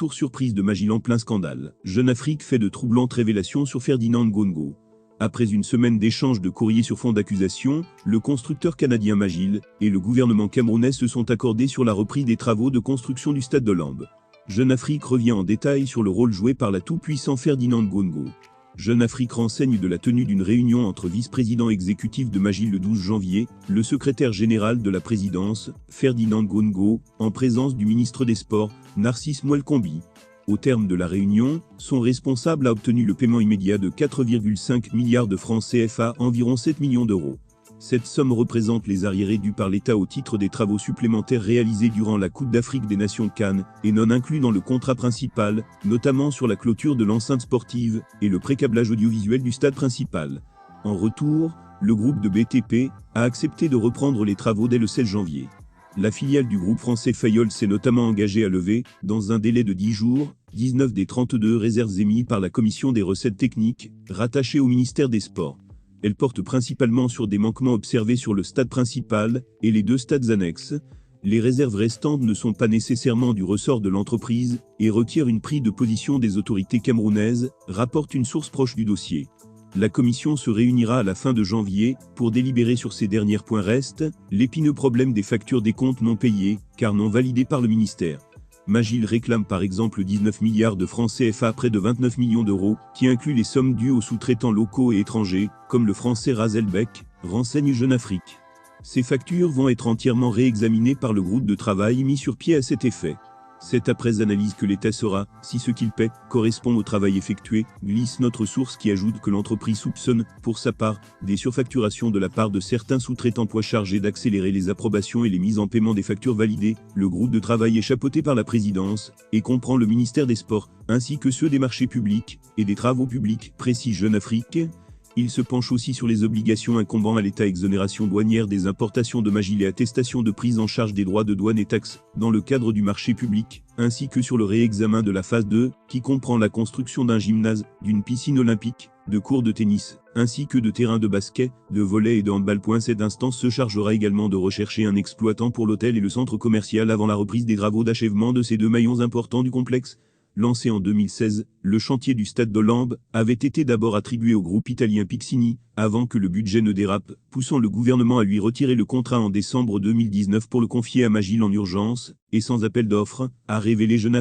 retour surprise de Magil en plein scandale. Jeune Afrique fait de troublantes révélations sur Ferdinand Ngongo. Après une semaine d'échanges de courriers sur fond d'accusation, le constructeur canadien Magil et le gouvernement camerounais se sont accordés sur la reprise des travaux de construction du stade de Lambe. Jeune Afrique revient en détail sur le rôle joué par la tout-puissant Ferdinand Ngongo. Jeune Afrique renseigne de la tenue d'une réunion entre vice-président exécutif de Magil le 12 janvier, le secrétaire général de la présidence, Ferdinand Ngongo, en présence du ministre des Sports, Narcisse Mouelkombi. Au terme de la réunion, son responsable a obtenu le paiement immédiat de 4,5 milliards de francs CFA, environ 7 millions d'euros. Cette somme représente les arriérés dus par l'État au titre des travaux supplémentaires réalisés durant la Coupe d'Afrique des Nations CAN, et non inclus dans le contrat principal, notamment sur la clôture de l'enceinte sportive et le pré-câblage audiovisuel du stade principal. En retour, le groupe de BTP a accepté de reprendre les travaux dès le 16 janvier. La filiale du groupe français Fayolle s'est notamment engagée à lever, dans un délai de 10 jours, 19 des 32 réserves émises par la Commission des recettes techniques, rattachée au ministère des Sports. Elle porte principalement sur des manquements observés sur le stade principal et les deux stades annexes. Les réserves restantes ne sont pas nécessairement du ressort de l'entreprise et requièrent une prise de position des autorités camerounaises, rapporte une source proche du dossier. La commission se réunira à la fin de janvier pour délibérer sur ces derniers points. Reste l'épineux problème des factures des comptes non payés, car non validés par le ministère. Magil réclame par exemple 19 milliards de francs CFA, près de 29 millions d'euros, qui inclut les sommes dues aux sous-traitants locaux et étrangers, comme le français Razelbeck, renseigne Jeune Afrique. Ces factures vont être entièrement réexaminées par le groupe de travail mis sur pied à cet effet. C'est après analyse que l'État saura si ce qu'il paie correspond au travail effectué, glisse notre source, qui ajoute que l'entreprise soupçonne, pour sa part, des surfacturations de la part de certains sous-traitants chargés d'accélérer les approbations et les mises en paiement des factures validées. Le groupe de travail est chapeauté par la présidence et comprend le ministère des Sports, ainsi que ceux des marchés publics et des travaux publics, précise Jeune Afrique. Il se penche aussi sur les obligations incombant à l'État: exonération douanière des importations de Magil et attestation de prise en charge des droits de douane et taxes dans le cadre du marché public, ainsi que sur le réexamen de la phase 2, qui comprend la construction d'un gymnase, d'une piscine olympique, de cours de tennis, ainsi que de terrains de basket, de volley et de handball. Cette instance se chargera également de rechercher un exploitant pour l'hôtel et le centre commercial avant la reprise des travaux d'achèvement de ces deux maillons importants du complexe. Lancé en 2016, le chantier du stade de Lambe avait été d'abord attribué au groupe italien Pixini, avant que le budget ne dérape, poussant le gouvernement à lui retirer le contrat en décembre 2019 pour le confier à Magil en urgence, et sans appel d'offres, a révélé Jeune Afrique.